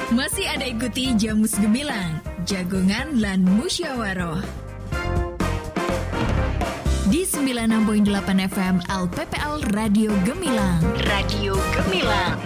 Masih ada ikuti Jamus Gemilang, Jagongan lan Musyawaroh. Di 96.8 FM LPPL Radio Gemilang. Radio Gemilang.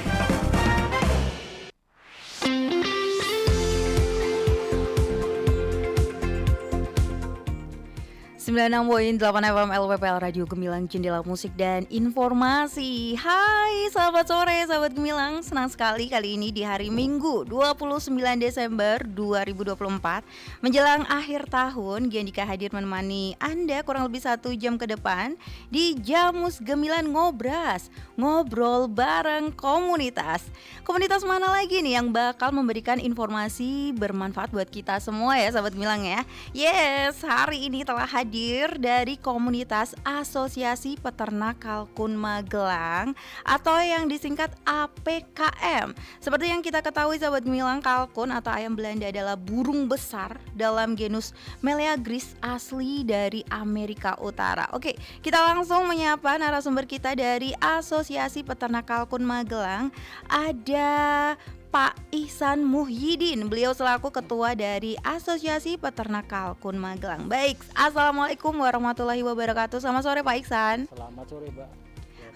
96.8 FM LPPL Radio Gemilang, jendela musik dan informasi. Hai sahabat sore, sahabat Gemilang. Senang sekali kali ini di hari Minggu 29 Desember 2024 menjelang akhir tahun, Giandika hadir menemani Anda kurang lebih 1 jam ke depan di Jamus Gemilang Ngobras, ngobrol bareng komunitas. Komunitas mana lagi nih yang bakal memberikan informasi bermanfaat buat kita semua ya sahabat Gemilang ya. Yes, hari ini telah hadir dari komunitas Asosiasi Peternak Kalkun Magelang atau yang disingkat APKM. Seperti yang kita ketahui sahabat Gemilang, kalkun atau ayam Belanda adalah burung besar dalam genus Meleagris asli dari Amerika Utara. Oke, kita langsung menyapa narasumber kita dari Asosiasi Peternak Kalkun Magelang. Ada Pak Ihsan Muhyiddin, beliau selaku ketua dari Asosiasi Peternak Kalkun Magelang. Baik, assalamualaikum warahmatullahi wabarakatuh. Selamat sore Pak Ihsan. Selamat sore Mbak.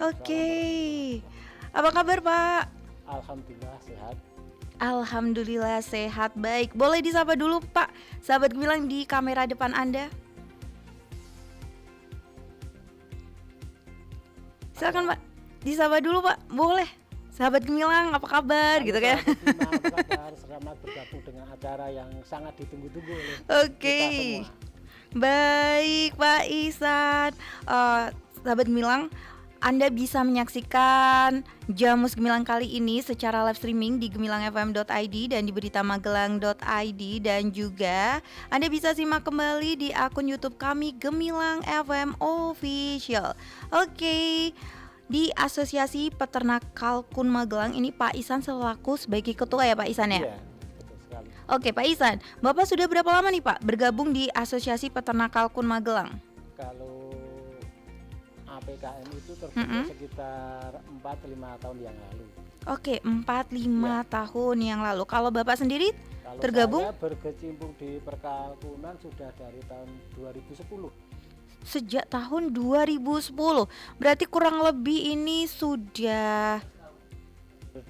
Oke, apa kabar Pak? Alhamdulillah sehat. Alhamdulillah sehat. Baik, boleh disapa dulu Pak, sahabat Gemilang di kamera depan Anda. Silakan Pak, disapa dulu Pak, boleh. Sahabat Gemilang, apa kabar? Gitu kan? Apa kabar? Selamat bergabung dengan acara yang sangat ditunggu-tunggu oleh Oke. kita semua. Baik Pak Ihsan, sahabat Gemilang, Anda bisa menyaksikan Jamus Gemilang kali ini secara live streaming di gemilangfm.id dan di beritamagelang.id, dan juga Anda bisa simak kembali di akun YouTube kami Gemilang FM Official. Oke. Di Asosiasi Peternak Kalkun Magelang ini Pak Ihsan selaku sebagai ketua ya Pak Ihsan ya? Iya, betul sekali. Oke Pak Ihsan, Bapak sudah berapa lama nih Pak bergabung di Asosiasi Peternak Kalkun Magelang? Kalau APKM itu terbentuk sekitar 4-5 tahun yang lalu. Oke, 4-5 tahun yang lalu. Kalau Bapak sendiri Kalau tergabung? saya berkecimpung di perkalkunan sudah dari tahun 2010. Sejak tahun 2010. Berarti kurang lebih ini sudah 15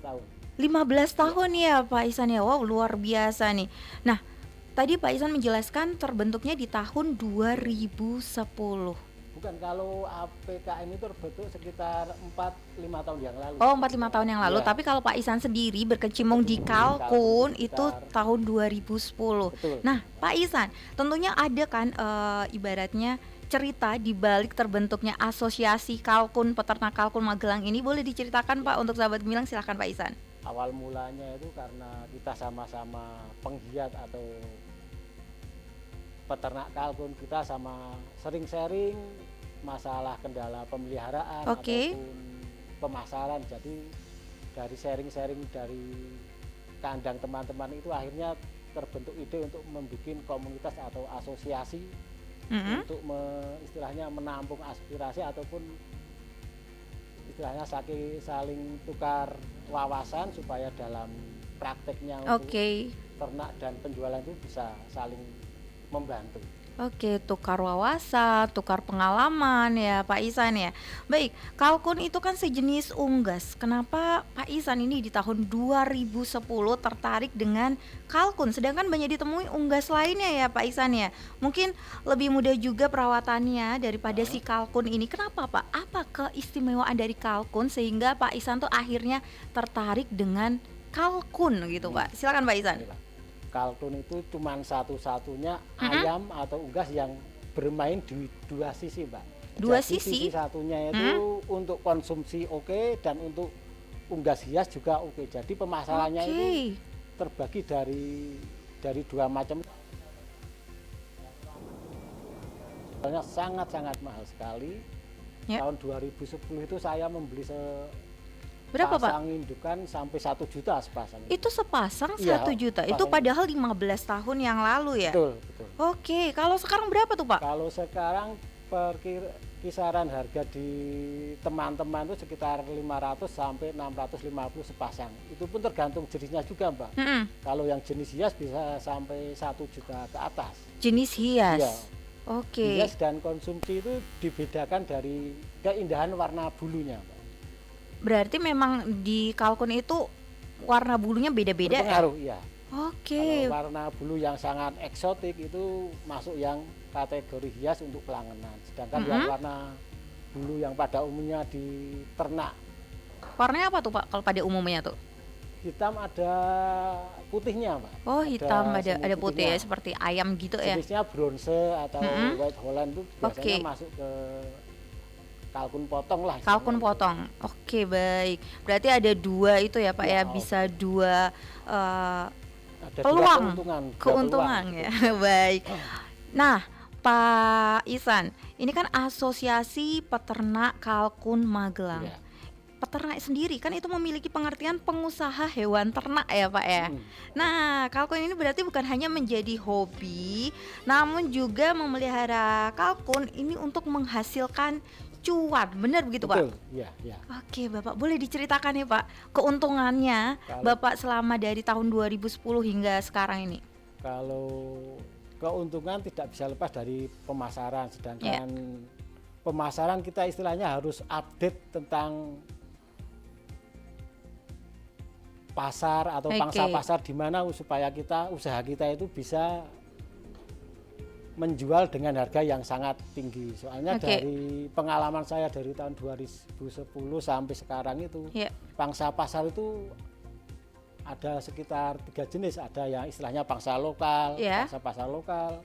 tahun. 15 tahun ya Pak Ihsan ya. Wow, luar biasa nih. Nah, tadi Pak Ihsan menjelaskan terbentuknya di tahun 2010. Bukan, kalau APKM itu terbentuk sekitar 4-5 tahun yang lalu. Oh, 4-5 tahun yang lalu. Ya. Tapi kalau Pak Ihsan sendiri berkecimpung di kalkun itu tahun 2010. Betul. Nah, Pak Ihsan, tentunya ada kan ibaratnya cerita di balik terbentuknya Asosiasi Kalkun Peternak Kalkun Magelang ini. Boleh diceritakan Pak untuk sahabat Gemilang? Silakan Pak Ihsan. Awal mulanya itu karena kita sama-sama penggiat atau peternak kalkun, kita sama sering sharing masalah kendala pemeliharaan ataupun pemasaran. Jadi dari sharing-sharing dari kandang teman-teman itu akhirnya terbentuk ide untuk membuat komunitas atau asosiasi untuk istilahnya menampung aspirasi ataupun istilahnya saling tukar wawasan supaya dalam prakteknya untuk ternak dan penjualan itu bisa saling membantu. Oke, tukar wawasan, tukar pengalaman ya Pak Ihsan ya. Baik, kalkun itu kan sejenis unggas. Kenapa Pak Ihsan ini di tahun 2010 tertarik dengan kalkun, sedangkan banyak ditemui unggas lainnya ya Pak Ihsan ya? Mungkin lebih mudah juga perawatannya daripada si kalkun ini. Kenapa Pak? Apa keistimewaan dari kalkun sehingga Pak Ihsan tuh akhirnya tertarik dengan kalkun gitu Pak? Silakan Pak Ihsan. Kalkun itu cuma satu-satunya ayam atau unggas yang bermain di dua sisi Mbak. Dua Jadi, sisi? satunya itu untuk konsumsi oke, dan untuk unggas hias juga oke. Jadi pemasarannya ini terbagi dari dua macam. Soalnya sangat-sangat mahal sekali. Tahun 2010 itu saya membeli berapa Pak? Pasang indukan sampai 1 juta sepasang. Itu sepasang 1 juta. Itu padahal 15 tahun yang lalu ya? Betul. Oke, kalau sekarang berapa tuh Pak? Kalau sekarang kisaran harga di teman-teman itu sekitar 500 sampai 650 sepasang. Itu pun tergantung jenisnya juga, Mbak. Kalau yang jenis hias bisa sampai 1 juta ke atas. Jenis hias? Iya. Oke. Hias dan konsumsi itu dibedakan dari keindahan warna bulunya, Mbak. Berarti memang di kalkun itu warna bulunya beda-beda ya? Berpengaruh, iya. Oke. Kalau warna bulu yang sangat eksotik itu masuk yang kategori hias untuk pelangenan. Sedangkan yang warna bulu yang pada umumnya di ternak. Warnanya apa tuh Pak kalau pada umumnya tuh? Hitam ada putihnya, Pak. Oh, hitam ada semi putih putihnya. ya, seperti ayam gitu ya. Jenisnya bronze atau white holland itu biasanya masuk ke kalkun potong lah. Kalkun potong. Oke, baik. Berarti ada 2 itu ya Pak ya, bisa 2 ada peluang, keuntungan ya. Baik. Nah, Pak Ihsan, ini kan Asosiasi Peternak Kalkun Magelang. Ya. Peternak sendiri kan itu memiliki pengertian pengusaha hewan ternak ya Pak ya. Nah, kalkun ini berarti bukan hanya menjadi hobi, namun juga memelihara kalkun ini untuk menghasilkan cuan, benar begitu Betul. Pak? Iya, iya. Oke Bapak, boleh diceritakan ya Pak keuntungannya Bapak selama dari tahun 2010 hingga sekarang ini? Kalau keuntungan tidak bisa lepas dari pemasaran, sedangkan pemasaran kita istilahnya harus update tentang pasar atau pangsa pasar di mana supaya usaha kita itu bisa menjual dengan harga yang sangat tinggi. Soalnya dari pengalaman saya dari tahun 2010 sampai sekarang itu pangsa pasar itu ada sekitar 3 jenis. Ada yang istilahnya pangsa lokal, pangsa pasar lokal.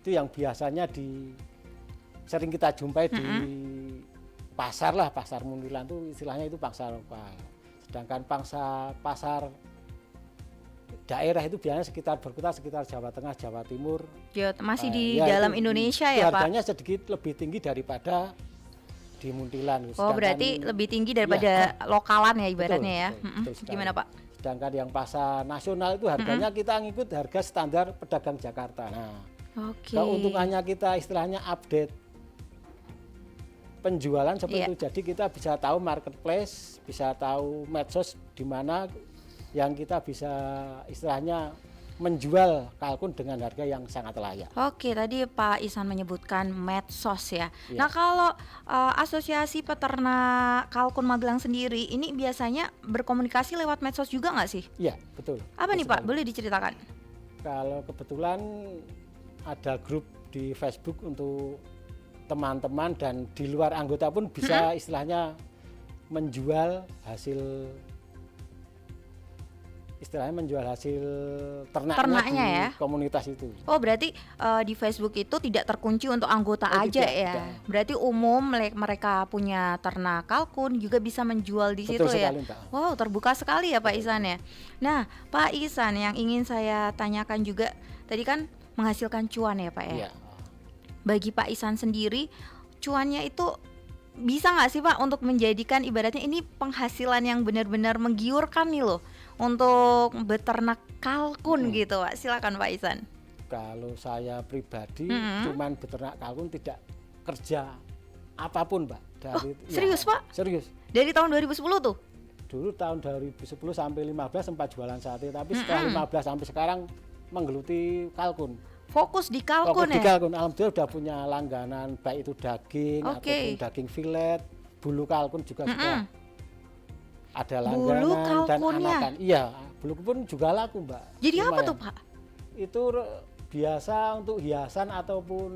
Itu yang biasanya sering kita jumpai di pasar lah, pasar Muntilan itu istilahnya itu pangsa lokal. Sedangkan pangsa pasar daerah itu biasanya berputar sekitar Jawa Tengah, Jawa Timur. Ya, masih di dalam Indonesia ya Pak? Harganya sedikit lebih tinggi daripada di Muntilan. Oh, berarti lebih tinggi daripada lokalan ya ibaratnya ya? Betul Gimana Pak? Sedangkan yang pasar nasional itu harganya kita ngikut harga standar pedagang Jakarta. Nah, keuntungannya kita istilahnya update penjualan seperti itu. Jadi kita bisa tahu marketplace, bisa tahu medsos di mana yang kita bisa istilahnya menjual kalkun dengan harga yang sangat layak. Oke, tadi Pak Ihsan menyebutkan medsos ya. Nah, kalau Asosiasi Peternak Kalkun Magelang sendiri ini biasanya berkomunikasi lewat medsos juga nggak sih? Iya, betul. Apa nih Pak? Boleh diceritakan? Kalau kebetulan ada grup di Facebook untuk teman-teman dan di luar anggota pun bisa istilahnya menjual hasil ternaknya di komunitas itu. Oh, berarti di Facebook itu tidak terkunci untuk anggota aja ya. Tidak. Berarti umum mereka punya ternak kalkun juga bisa menjual di situ ya. Mbak. Wow, terbuka sekali ya Pak Ihsan ya. Nah, Pak Ihsan yang ingin saya tanyakan juga tadi kan menghasilkan cuan ya Pak ya. Iya. Bagi Pak Ihsan sendiri cuannya itu bisa nggak sih Pak untuk menjadikan ibaratnya ini penghasilan yang benar-benar menggiurkan nih loh untuk beternak kalkun gitu Pak? Silakan Pak Ihsan. Kalau saya pribadi cuman beternak kalkun, tidak kerja apapun Pak. Serius Pak? Serius. Dari tahun 2010 tuh? Dulu tahun 2010 sampai 15 sempat jualan sate, tapi setelah 15 sampai sekarang menggeluti kalkun. Fokus di kalkun Fokus di kalkun. Alhamdulillah udah punya langganan, baik itu daging ataupun daging filet, bulu kalkun juga sudah ada langganan dan anakan. Iya, bulu pun juga laku Mbak. Jadi lumayan. Apa tuh Pak? Itu biasa untuk hiasan ataupun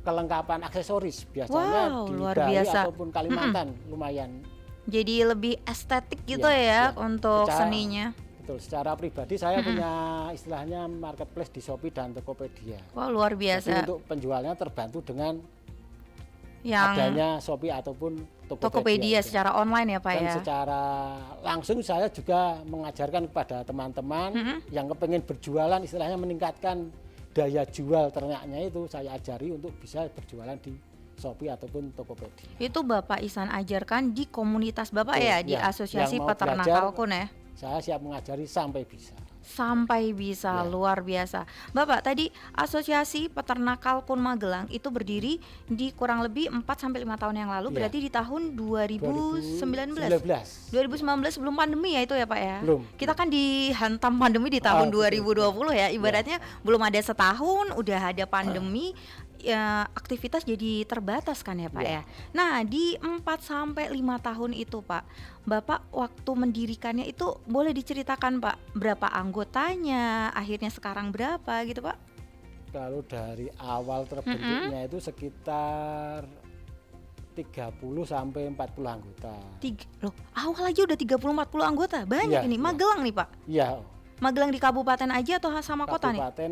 kelengkapan aksesoris biasanya di Bali ataupun Kalimantan lumayan. Jadi lebih estetik gitu ya untuk seninya. Betul, secara pribadi saya punya istilahnya marketplace di Shopee dan Tokopedia. Wah, luar biasa. Jadi untuk penjualnya terbantu dengan adanya Shopee ataupun Tokopedia secara online ya Pak dan ya. Secara langsung saya juga mengajarkan kepada teman-teman yang kepengen berjualan istilahnya meningkatkan daya jual ternaknya, itu saya ajari untuk bisa berjualan di Shopee ataupun Tokopedia. Itu Bapak Ihsan ajarkan di komunitas Bapak ya, di Asosiasi Peternak Kalkun ya. Saya siap mengajari sampai bisa. Sampai bisa, Ya. luar biasa. Bapak, tadi Asosiasi Peternak Kalkun Magelang itu berdiri di kurang lebih 4 sampai 5 tahun yang lalu, Ya. berarti di tahun 2019. 2019. 2019 sebelum pandemi ya itu ya Pak ya? Belum. Kita kan dihantam pandemi di tahun Betul. 2020 ya, ibaratnya belum ada setahun udah ada pandemi. Ya, aktivitas jadi terbatas kan ya Pak ya. Ya. Nah di 4 sampai 5 tahun itu Pak, Bapak waktu mendirikannya itu boleh diceritakan Pak, berapa anggotanya, akhirnya sekarang berapa gitu Pak? Kalau dari awal terbentuknya itu sekitar 30 sampai 40 anggota. Loh, awal aja udah 30-40 anggota, banyak Iya, ini. iya. Magelang nih Pak, Iya, Magelang di kabupaten aja atau sama kota nih? kabupaten,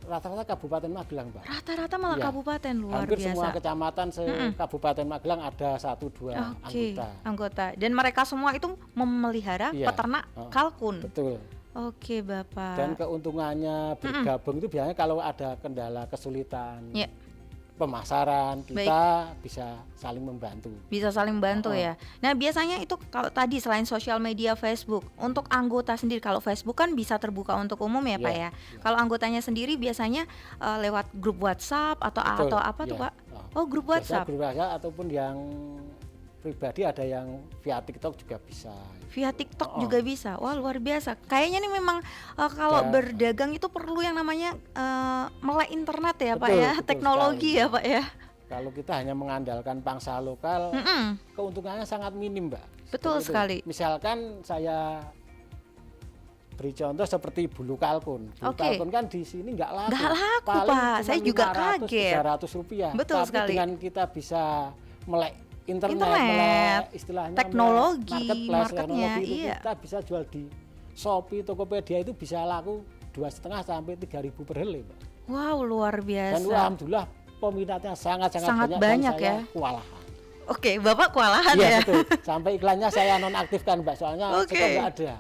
rata-rata Kabupaten Magelang, Pak. Rata-rata malah Iya. kabupaten, luar Hampir biasa. semua kecamatan Kabupaten Magelang ada 1-2 Oke, anggota. anggota. Dan mereka semua itu memelihara Iya. peternak Oh. kalkun. Betul. Oke Bapak. Dan keuntungannya bergabung itu biasanya kalau ada kendala kesulitan Ya. pemasaran, kita bisa saling membantu. Bisa saling bantu Oh. ya. Nah biasanya itu kalau tadi selain sosial media Facebook, untuk anggota sendiri, kalau Facebook kan bisa terbuka untuk umum ya Pak ya. Kalau anggotanya sendiri biasanya lewat grup WhatsApp atau Betul, apa tuh ya. Pak? Oh grup WhatsApp. Grup WhatsApp ataupun yang pribadi ada yang via TikTok juga bisa. Via TikTok Oh. juga bisa. Wah luar biasa. Kayaknya nih memang kalau Dan- berdagang itu perlu yang namanya melek internet ya Pak Betul, ya, betul teknologi sekali. ya Pak ya. Kalau kita hanya mengandalkan pangsa lokal, keuntungannya sangat minim, Mbak. Betul Seperti itu. sekali. Misalkan saya beri contoh seperti bulu kalkun. Bulu Oke. kalkun kan di sini nggak laku. Nggak laku, Paling Pak. cuma Saya juga 500, kaget. 300 rupiah. Betul Tapi sekali. dengan kita bisa melek internet, Internet, istilahnya teknologi, marketplace, marketnya, teknologi itu iya. kita bisa jual di Shopee, Tokopedia itu bisa laku 2,5 sampai 3.000 per helai, Pak. Wow luar Dan biasa. alhamdulillah peminatnya sangat Sangat banyak, banyak dan saya ya. kewalahan. Oke, Bapak kewalahan Iya ya. betul. Sampai iklannya saya nonaktifkan, Mbak, soalnya Oke. stok nggak ada.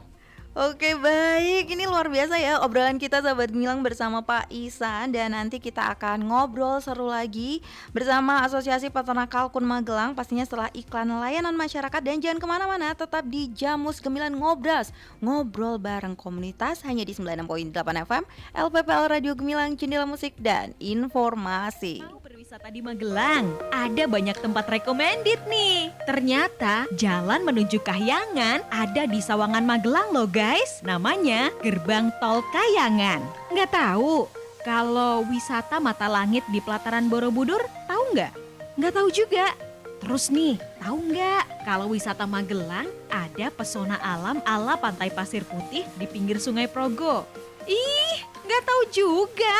Oke baik, ini luar biasa ya obrolan kita Sahabat Gemilang bersama Pak Ihsan. Dan nanti kita akan ngobrol seru lagi bersama Asosiasi Peternak Kalkun Magelang, pastinya setelah iklan layanan masyarakat. Dan jangan kemana-mana, tetap di Jamus Gemilang Ngobras, ngobrol bareng komunitas hanya di 96.8 FM LPPL Radio Gemilang, jendela musik dan informasi. Mau berwisata di Magelang? Ada banyak tempat recommended nih. Ternyata jalan menuju Kahyangan ada di Sawangan Magelang loh guys. Namanya Gerbang Tol Kahyangan. Nggak tahu kalau wisata mata langit di pelataran Borobudur? Tahu nggak? Nggak tahu juga. Terus nih, tahu nggak kalau wisata Magelang ada pesona alam ala Pantai Pasir Putih di pinggir Sungai Progo? Ih, nggak tahu juga.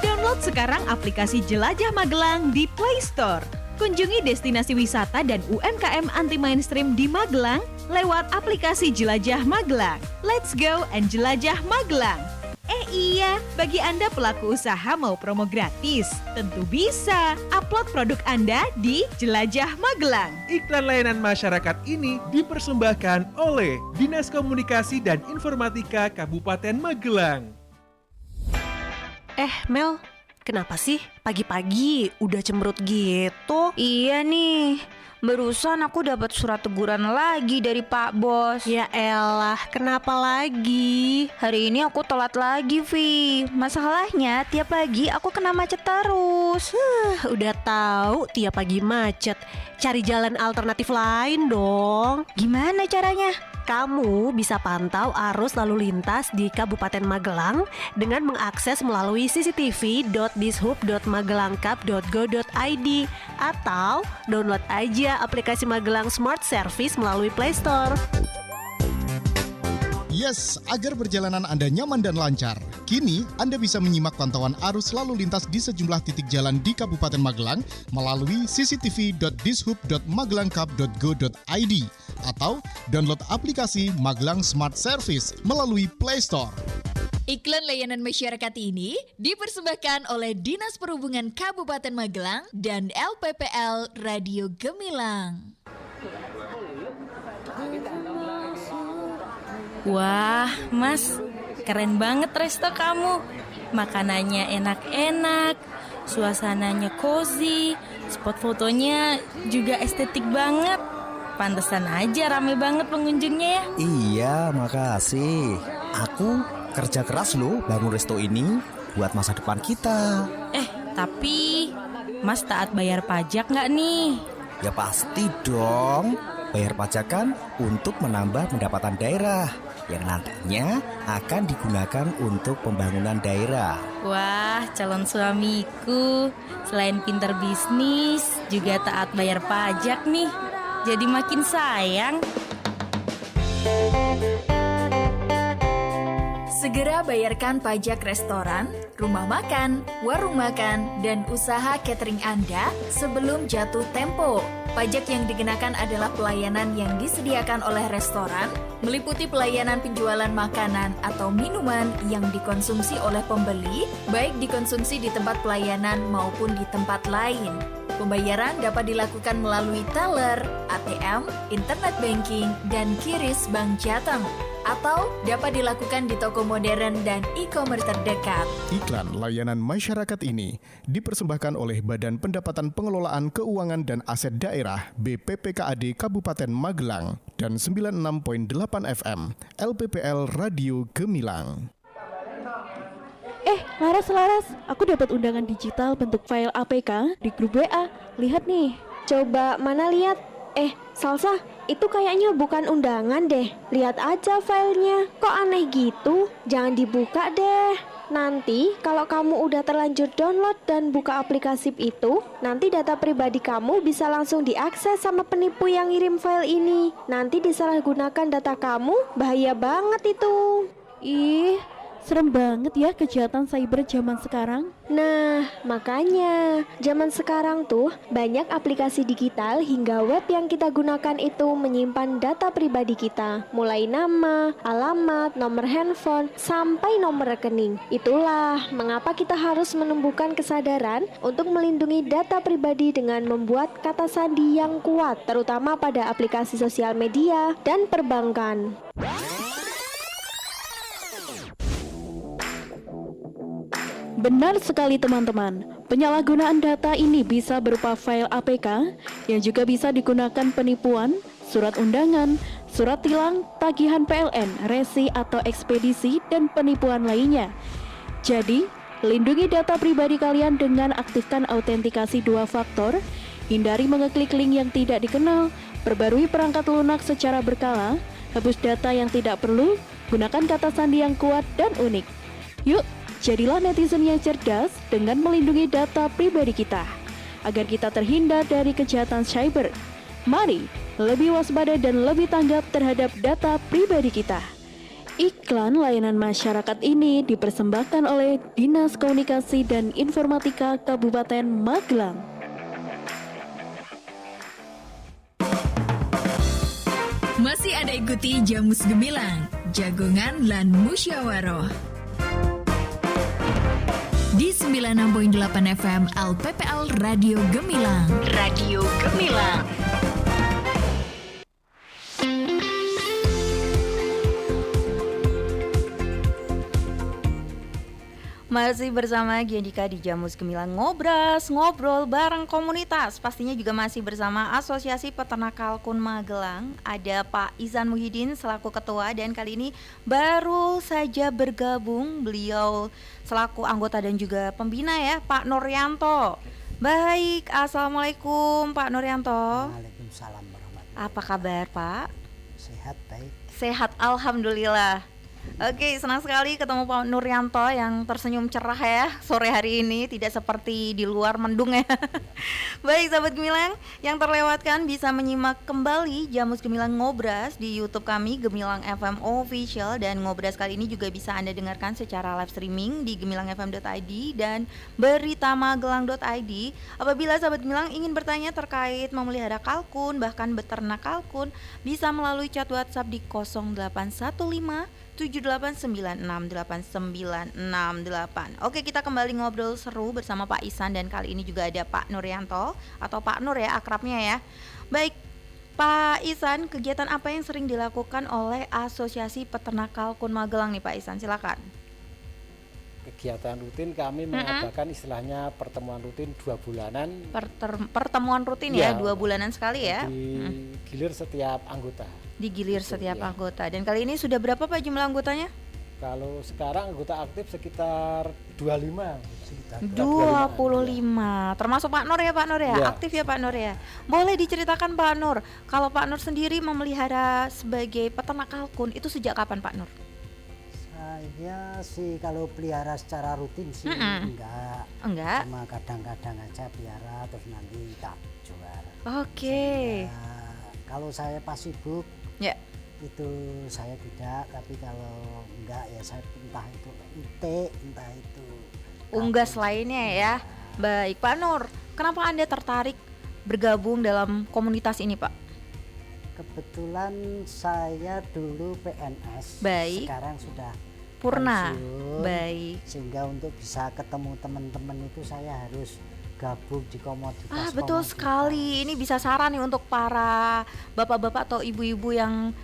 Download sekarang aplikasi Jelajah Magelang di Play Store. Kunjungi destinasi wisata dan UMKM anti mainstream di Magelang lewat aplikasi Jelajah Magelang. Let's go and jelajah Magelang. Iya, bagi Anda pelaku usaha mau promo gratis, tentu bisa. Upload produk Anda di Jelajah Magelang. Iklan layanan masyarakat ini dipersembahkan oleh Dinas Komunikasi dan Informatika Kabupaten Magelang. Mel, kenapa sih pagi-pagi udah cemberut gitu? Iya nih, barusan aku dapat surat teguran lagi dari Pak Bos. Ya elah, kenapa lagi? Hari ini aku telat lagi, Vi. Masalahnya tiap pagi aku kena macet terus. Udah tahu tiap pagi macet. Cari jalan alternatif lain dong. Gimana caranya? Kamu bisa pantau arus lalu lintas di Kabupaten Magelang dengan mengakses melalui cctv.dishub.magelangkap.go.id atau download aja aplikasi Magelang Smart Service melalui Play Store. Yes, agar perjalanan Anda nyaman dan lancar. Kini, Anda bisa menyimak pantauan arus lalu lintas di sejumlah titik jalan di Kabupaten Magelang melalui cctv.dishub.magelangkap.go.id atau download aplikasi Magelang Smart Service melalui Play Store. Iklan layanan masyarakat ini dipersembahkan oleh Dinas Perhubungan Kabupaten Magelang dan LPPL Radio Gemilang. Wah, Mas, keren banget resto kamu. Makanannya enak-enak, suasananya cozy, spot fotonya juga estetik banget. Pantesan aja rame banget pengunjungnya ya. Iya, makasih. Aku kerja keras loh bangun resto ini buat masa depan kita. Tapi Mas taat bayar pajak nggak nih? Ya pasti dong. Bayar pajak kan untuk menambah pendapatan daerah yang nantinya akan digunakan untuk pembangunan daerah. Wah, calon suamiku. Selain pintar bisnis, juga taat bayar pajak nih. Jadi makin sayang. Segera bayarkan pajak restoran, rumah makan, warung makan, dan usaha catering Anda sebelum jatuh tempo. Pajak yang dikenakan adalah pelayanan yang disediakan oleh restoran, meliputi pelayanan penjualan makanan atau minuman yang dikonsumsi oleh pembeli, baik dikonsumsi di tempat pelayanan maupun di tempat lain. Pembayaran dapat dilakukan melalui teller, ATM, internet banking, dan QRIS Bank Jateng, atau dapat dilakukan di toko modern dan e-commerce terdekat. Iklan layanan masyarakat ini dipersembahkan oleh Badan Pendapatan Pengelolaan Keuangan dan Aset Daerah BPPKAD Kabupaten Magelang dan 96.8 FM LPPL Radio Gemilang. Laras, aku dapat undangan digital bentuk file APK di grup WA. Lihat nih. Coba mana lihat? Salsa, itu kayaknya bukan undangan deh. Lihat aja filenya. Kok aneh gitu? Jangan dibuka deh. Nanti kalau kamu udah terlanjur download dan buka aplikasi itu, nanti data pribadi kamu bisa langsung diakses sama penipu yang ngirim file ini. Nanti disalahgunakan data kamu, bahaya banget itu. Ih, serem banget ya kejahatan cyber zaman sekarang. Nah, makanya zaman sekarang tuh banyak aplikasi digital hingga web yang kita gunakan itu menyimpan data pribadi kita, mulai nama, alamat, nomor handphone, sampai nomor rekening. Itulah mengapa kita harus menumbuhkan kesadaran untuk melindungi data pribadi dengan membuat kata sandi yang kuat, terutama pada aplikasi sosial media dan perbankan. Benar sekali teman-teman, penyalahgunaan data ini bisa berupa file APK yang juga bisa digunakan penipuan, surat undangan, surat tilang, tagihan PLN, resi atau ekspedisi, dan penipuan lainnya. Jadi, lindungi data pribadi kalian dengan aktifkan autentikasi 2 faktor, hindari mengeklik link yang tidak dikenal, perbarui perangkat lunak secara berkala, hapus data yang tidak perlu, gunakan kata sandi yang kuat dan unik. Yuk, jadilah netizen yang cerdas dengan melindungi data pribadi kita, agar kita terhindar dari kejahatan cyber. Mari lebih waspada dan lebih tanggap terhadap data pribadi kita. Iklan layanan masyarakat ini dipersembahkan oleh Dinas Komunikasi dan Informatika Kabupaten Magelang. Masih ada ikuti Jamus Gemilang, Jagongan lan Musyawaroh. Di 96.8 FM LPPL Radio Gemilang. Radio Gemilang. Masih bersama Giandika di Jamus Gemilang, ngobrol bareng komunitas. Pastinya juga masih bersama Asosiasi Peternak Kalkun Magelang. Ada Pak Izan Muhyiddin selaku ketua, dan kali ini baru saja bergabung beliau selaku anggota dan juga pembina ya, Pak Nuryanto. Baik, Assalamualaikum Pak Nuryanto. Waalaikumsalam warahmatullahi. Apa kabar Pak? Sehat, baik. Sehat, Alhamdulillah. Oke, senang sekali ketemu Pak Nuryanto yang tersenyum cerah ya sore hari ini, tidak seperti di luar mendung ya. Baik sahabat Gemilang, yang terlewatkan bisa menyimak kembali Jamus Gemilang Ngobras di YouTube kami Gemilang FM Official, dan Ngobras kali ini juga bisa Anda dengarkan secara live streaming di gemilangfm.id dan beritamagelang.id. Apabila sahabat Gemilang ingin bertanya terkait memelihara kalkun, bahkan beternak kalkun, bisa melalui chat WhatsApp di 0815 78968968. Oke, kita kembali ngobrol seru bersama Pak Ihsan, dan kali ini juga ada Pak Nuryanto atau Pak Nur ya akrabnya ya. Baik, Pak Ihsan, kegiatan apa yang sering dilakukan oleh Asosiasi Peternak Kalkun Magelang nih Pak Ihsan? Silakan. kegiatan rutin kami mengadakan istilahnya pertemuan rutin 2 bulanan. Pertemuan rutin ya 2 bulanan sekali ya. Digilir setiap anggota. Digilir setiap anggota. Dan kali ini sudah berapa Pak jumlah anggotanya? Kalau sekarang anggota aktif sekitar 25. Sekitar 25. Termasuk Pak Nur ya Pak Nur ya? Aktif ya Pak Nur ya? Boleh diceritakan Pak Nur, kalau Pak Nur sendiri memelihara sebagai peternak kalkun itu sejak kapan Pak Nur? Saya sih kalau pelihara secara rutin sih enggak. Cuma kadang-kadang aja pelihara terus nanti tak jual. Oke. Kalau saya pas sibuk itu saya tidak, tapi kalau enggak ya saya entah itu itik, entah itu unggas lainnya ya. Baik Pak Nur, kenapa Anda tertarik bergabung dalam komunitas ini Pak? Kebetulan saya dulu PNS, sekarang sudah purna. pensiun, Baik. Sehingga untuk bisa ketemu teman-teman itu saya harus gabung di komoditas. Betul sekali. Ini bisa saran nih untuk para bapak-bapak atau ibu-ibu yang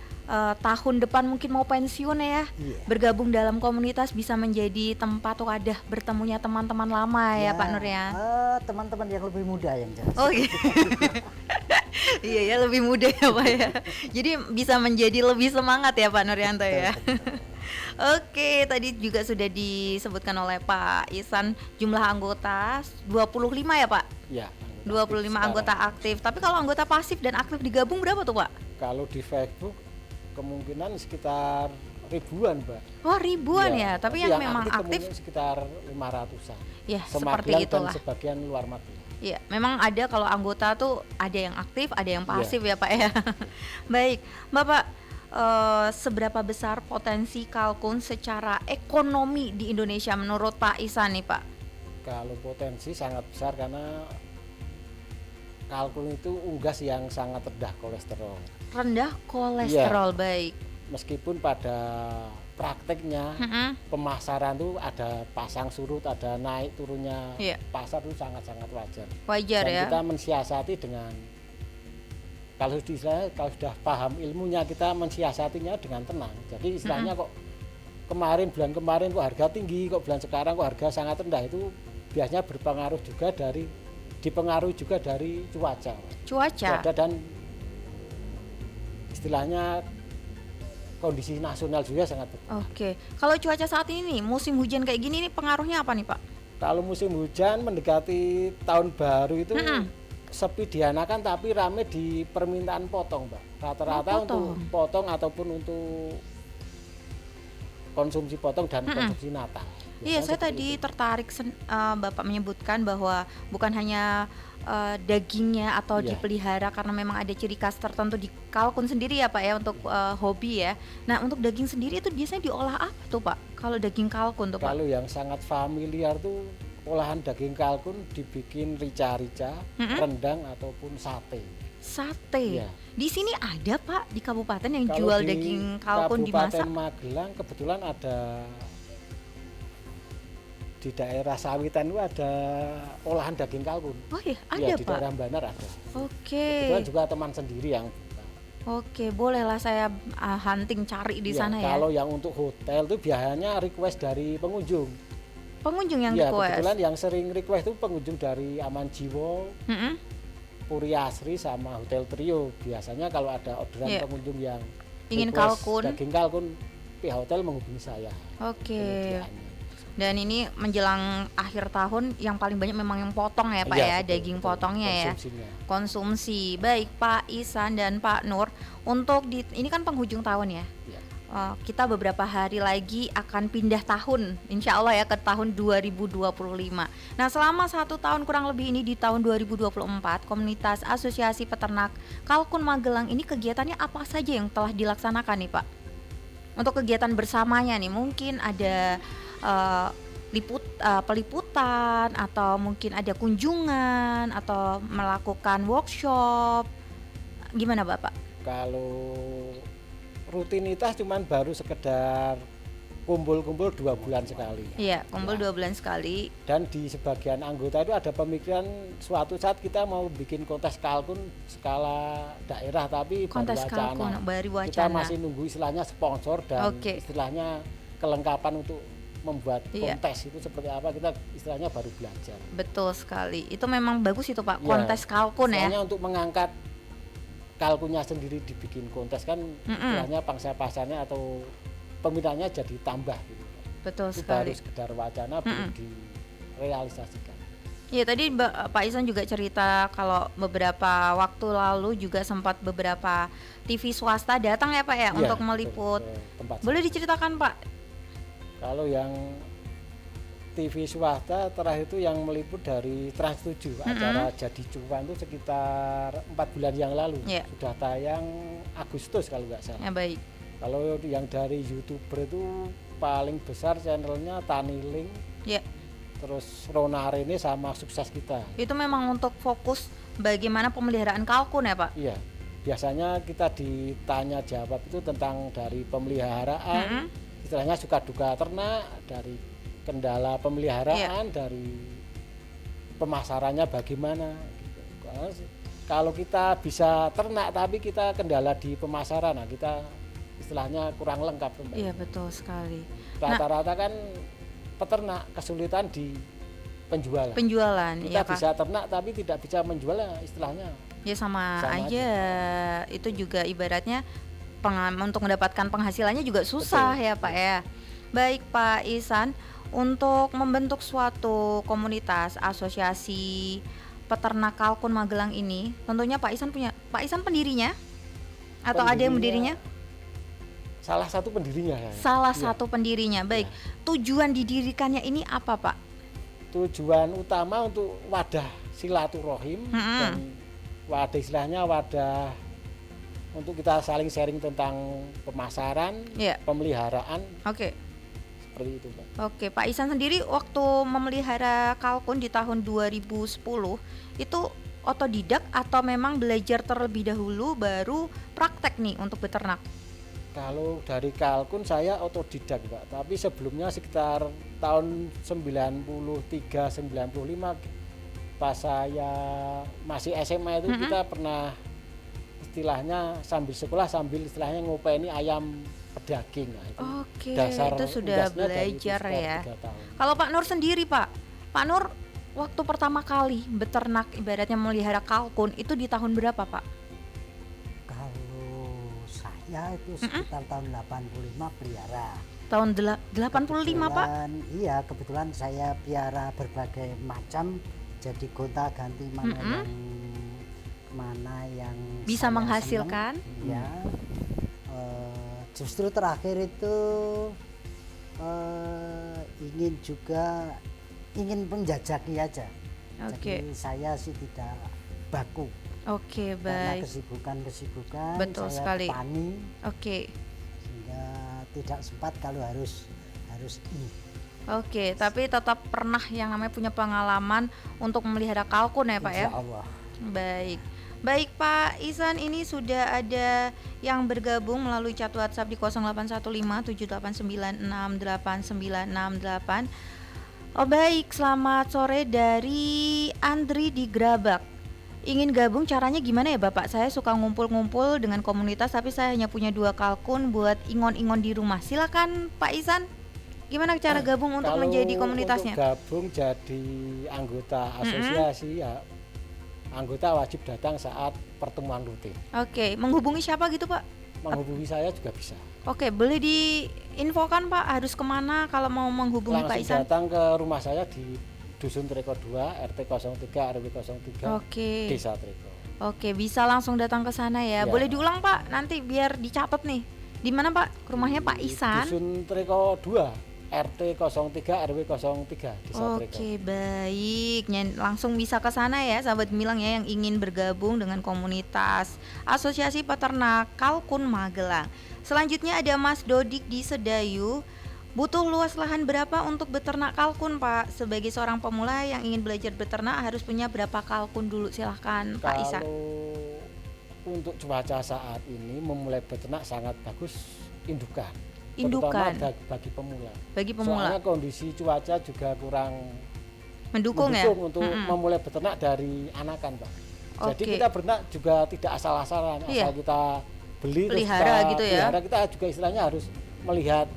tahun depan mungkin mau pensiun ya. Bergabung dalam komunitas bisa menjadi tempat wadah bertemunya teman-teman lama ya Pak Nur ya. Teman-teman yang lebih muda yang jelas. Iya ya, lebih muda ya Pak ya. Jadi bisa menjadi lebih semangat ya Pak Nuryanto ya. Oke, tadi juga sudah disebutkan oleh Pak Ihsan jumlah anggota 25 ya Pak? Iya. 25 anggota aktif. Tapi kalau anggota pasif dan aktif digabung berapa tuh Pak? Kalau di Facebook kemungkinan sekitar ribuan Pak. Oh ribuan ya, tapi yang memang aktif sekitar 500-an. Ya seperti itulah. Dan sebagian luar Magelang. Iya, memang ada kalau anggota tuh ada yang aktif, ada yang pasif ya Pak ya. Baik, Bapak, seberapa besar potensi kalkun secara ekonomi di Indonesia menurut Pak Ihsan nih Pak? Kalau potensi sangat besar karena kalkun itu unggas yang sangat rendah kolesterol. Rendah kolesterol, baik. Meskipun pada prakteknya pemasaran tuh ada pasang surut, ada naik turunnya pasar itu sangat-sangat wajar. Wajar dan ya. Kita mensiasati dengan kalau sudah paham ilmunya kita mensiasatinya dengan tenang. Jadi istilahnya kok bulan kemarin kok harga tinggi, kok bulan sekarang kok harga sangat rendah, itu biasanya dipengaruhi juga dari cuaca. Cuaca dan istilahnya kondisi nasional juga sangat berpengaruh. Oke, kalau cuaca saat ini nih, musim hujan kayak gini nih pengaruhnya apa nih Pak? Kalau musim hujan mendekati tahun baru itu sepi dianakan tapi rame di permintaan potong Mbak. Rata-rata untuk potong ataupun untuk konsumsi potong dan konsumsi Natal. Iya, saya tadi tertarik Bapak menyebutkan bahwa bukan hanya dagingnya atau dipelihara karena memang ada ciri khas tertentu di kalkun sendiri ya Pak ya untuk hobi ya. Nah untuk daging sendiri itu biasanya diolah apa tuh Pak? Kalau daging kalkun tuh Pak? Kalau yang sangat familiar tuh olahan daging kalkun dibikin rica-rica, rendang ataupun sate. Sate. Ya. Di sini ada Pak di kabupaten yang jual daging kalkun dimasak? Kabupaten Magelang kebetulan ada. Di daerah Sawitan itu ada olahan daging kalkun. Oh iya, ada di Pak? daerah Banar ada. Oke. Kebetulan juga teman sendiri yang Oke, bolehlah saya hunting cari di sana ya. Kalau yang untuk hotel itu biasanya request dari pengunjung. Pengunjung yang request? Kebetulan yang sering request itu pengunjung dari Aman Jiwo, Puri Asri sama Hotel Trio. Biasanya kalau ada orderan pengunjung yang ingin kalkun, daging kalkun, pihak hotel menghubungi saya. Oke. Dan ini menjelang akhir tahun yang paling banyak memang yang potong ya Pak ya, daging potongnya ya. Konsumsi. Baik Pak Ihsan dan Pak Nur, untuk ini kan penghujung tahun ya. Kita beberapa hari lagi akan pindah tahun, insya Allah ya, ke tahun 2025. Nah selama 1 tahun kurang lebih ini di tahun 2024, komunitas Asosiasi Peternak Kalkun Magelang ini kegiatannya apa saja yang telah dilaksanakan nih Pak? Untuk kegiatan bersamanya nih mungkin ada peliputan atau mungkin ada kunjungan atau melakukan workshop, gimana Bapak? Kalau rutinitas cuman baru sekedar kumpul-kumpul 2 bulan sekali. Iya, kumpul 2 bulan sekali. Dan di sebagian anggota itu ada pemikiran suatu saat kita mau bikin kontes kalkun skala daerah, tapi kontes kalkun baru wacana. Kita masih nunggu istilahnya sponsor dan istilahnya kelengkapan untuk membuat kontes itu seperti apa, kita istilahnya baru belajar. Betul sekali. Itu memang bagus itu Pak, kontes kalkun ya. Istilahnya untuk mengangkat kalkunnya sendiri dibikin kontes kan istilahnya pangsa pasarnya atau peminatnya jadi tambah gitu. Betul itu sekali. baru sekedar wacana belum direalisasikan. Ya tadi Pak Ihsan juga cerita kalau beberapa waktu lalu juga sempat beberapa TV swasta datang ya Pak ya untuk meliput. Boleh diceritakan Pak? Kalau yang TV swasta terakhir itu yang meliput dari Trans 7 acara Jadi Cuan itu sekitar 4 bulan yang lalu. Sudah tayang Agustus kalau nggak salah. Ya baik. Kalau yang dari YouTuber itu paling besar channelnya Taniling. Terus Rona Rene sama Sukses Kita. Itu memang untuk fokus bagaimana pemeliharaan kalkun ya Pak? Iya, biasanya kita ditanya jawab itu tentang dari pemeliharaan, istilahnya suka duka ternak, dari kendala pemeliharaan, dari pemasarannya bagaimana. Gitu. Kalau kita bisa ternak tapi kita kendala di pemasaran, nah kita istilahnya kurang lengkap. Iya betul sekali. Rata-rata kan peternak kesulitan di penjualan. Kita bisa ternak tapi tidak bisa menjual istilahnya. Ya sama aja. Itu juga ibaratnya untuk mendapatkan penghasilannya juga susah. Betul, ya Pak ya. Baik Pak Ihsan, untuk membentuk suatu komunitas asosiasi peternak kalkun Magelang ini, tentunya Pak Ihsan pendirinya atau ada yang mendirinya? Salah satu pendirinya. Satu pendirinya. Baik. Tujuan didirikannya ini apa, Pak? Tujuan utama untuk wadah silaturahim dan wadah untuk kita saling sharing tentang pemasaran, pemeliharaan. Seperti itu, Pak. Pak Ihsan sendiri waktu memelihara kalkun di tahun 2010 itu otodidak atau memang belajar terlebih dahulu baru praktek nih untuk beternak? Kalau dari kalkun saya otodidak Pak, tapi sebelumnya sekitar tahun 93-95 pas saya masih SMA itu kita pernah istilahnya sambil sekolah sambil istilahnya ngopeni ayam pedaging. Nah, itu dasar itu sudah belajar ya. Kalau Pak Nur sendiri Pak Nur waktu pertama kali beternak ibaratnya memelihara kalkun itu di tahun berapa Pak? Ya itu sekitar tahun 85 pelihara. Tahun 85 Pak? Iya kebetulan saya pelihara berbagai macam, jadi gonta ganti mana yang bisa menghasilkan. Ya justru terakhir itu ingin menjajaki aja. Jadi saya sih tidak baku. Karena Baik. kesibukan Betul saya sekali. petani. Sehingga tidak sempat kalau harus ini. Tapi tetap pernah yang namanya punya pengalaman untuk memelihara kalkun ya Pak ya? Insya Allah. Baik Pak Ihsan, ini sudah ada yang bergabung melalui chat WhatsApp di 081578968968. Baik, selamat sore dari Andri di Grabak. Ingin gabung caranya gimana ya Bapak? Saya suka ngumpul-ngumpul dengan komunitas tapi saya hanya punya 2 kalkun buat ingon-ingon di rumah. Silakan Pak Ihsan, gimana cara gabung untuk menjadi komunitasnya? Untuk gabung jadi anggota asosiasi ya anggota wajib datang saat pertemuan rutin. Menghubungi siapa gitu Pak? Menghubungi saya juga bisa. Boleh diinfokan Pak harus kemana kalau mau menghubungi Pak Ihsan? Langsung datang ke rumah saya di Dusun Treko 2, RT 03, RW 03, Desa Treko. Bisa langsung datang ke sana ya. Boleh diulang Pak, nanti biar dicatat nih. Di mana Pak? Rumahnya Pak Ihsan? Dusun Treko 2, RT 03, RW 03, Desa Treko. Baik. Langsung bisa ke sana ya, sahabat Gemilang ya yang ingin bergabung dengan komunitas Asosiasi Peternak Kalkun Magelang. Selanjutnya ada Mas Dodik di Sedayu. Butuh luas lahan berapa untuk beternak kalkun Pak? Sebagai seorang pemula yang ingin belajar beternak harus punya berapa kalkun dulu? Silahkan Pak Ihsan. Kalau untuk cuaca saat ini memulai beternak sangat bagus indukan. Terutama bagi pemula. Soalnya kondisi cuaca juga kurang mendukung untuk memulai beternak dari anakan Pak. Jadi kita beternak juga tidak asal-asalan, asal kita beli pelihara gitu ya. Kita juga istilahnya harus melihat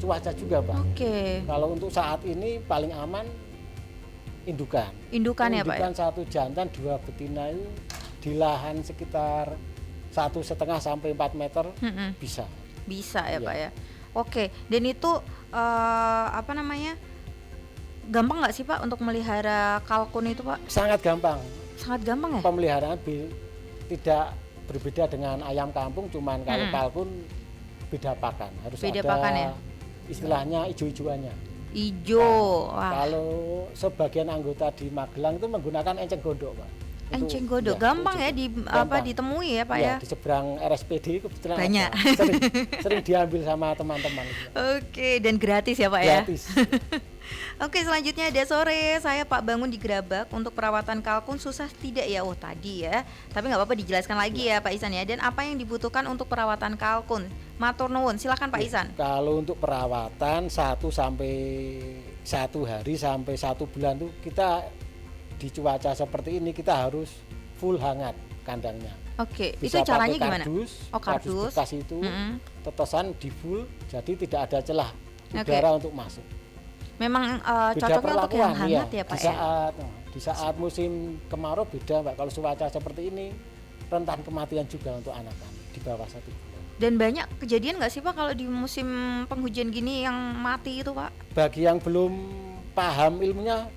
cuaca juga, Pak. Oke. Kalau untuk saat ini paling aman indukan. Indukan ya, Pak. Indukan 1 jantan 2 betina itu di lahan sekitar 1,5 sampai 4 meter bisa. Bisa ya, Pak ya. Oke. Dan itu gampang nggak sih, Pak, untuk melihara kalkun itu, Pak? Sangat gampang. Sangat gampang ya? Pemeliharaan tidak berbeda dengan ayam kampung, cuman kalau kalkun beda pakan. Harus beda ada pakan ya? Istilahnya ijo-ijoannya. Ijo. Nah, kalau sebagian anggota di Magelang itu menggunakan enceng gondok, Pak. Enceng gondok gampang ya ditemui ya, Pak ya? Di seberang RSPD kebetulan banyak. Sering diambil sama teman-teman. Oke, dan gratis ya, Pak ya? Gratis. Oke, selanjutnya ada sore. Saya Pak Bangun di Gerabak. Untuk perawatan kalkun susah tidak ya? Oh, tadi ya. Tapi nggak apa-apa dijelaskan lagi ya, Pak Ihsan ya. Dan apa yang dibutuhkan untuk perawatan kalkun? Matur nuwun. Silakan Pak Ihsan. Kalau untuk perawatan 1 hari sampai 1 bulan tuh kita di cuaca seperti ini kita harus full hangat kandangnya. Oke, bisa itu caranya pakai gimana? Kardus bekas itu tetesan di full, jadi tidak ada celah udara untuk masuk. Memang cocoknya untuk yang hangat ya, Pak di saat musim kemarau beda, Pak. Kalau cuaca seperti ini rentan kematian juga untuk anakan di bawah 1 bulan. Dan banyak kejadian nggak sih, Pak, kalau di musim penghujan gini yang mati itu, Pak? Bagi yang belum paham ilmunya,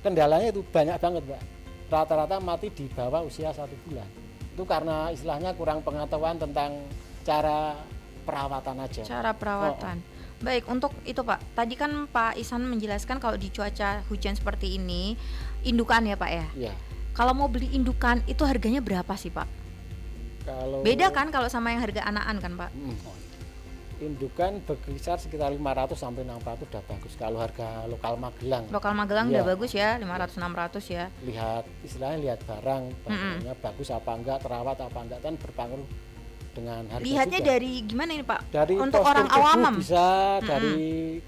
kendalanya itu banyak banget, Pak. Rata-rata mati di bawah usia 1 bulan. Itu karena istilahnya kurang pengetahuan tentang cara perawatan aja. Cara perawatan. Baik, untuk itu Pak, tadi kan Pak Ihsan menjelaskan kalau di cuaca hujan seperti ini, indukan ya Pak ya? Iya. Kalau mau beli indukan itu harganya berapa sih Pak? Beda kan kalau sama yang harga anakan kan Pak? Indukan berkisar sekitar 500 sampai 600 udah bagus kalau harga lokal Magelang. Lokal Magelang udah bagus ya, 500-600 ya. Lihat barang, barangnya bagus apa enggak, terawat apa enggak, kan berpengaruh dengan harga. Lihatnya juga dari gimana ini Pak? Dari untuk orang awam bisa, dari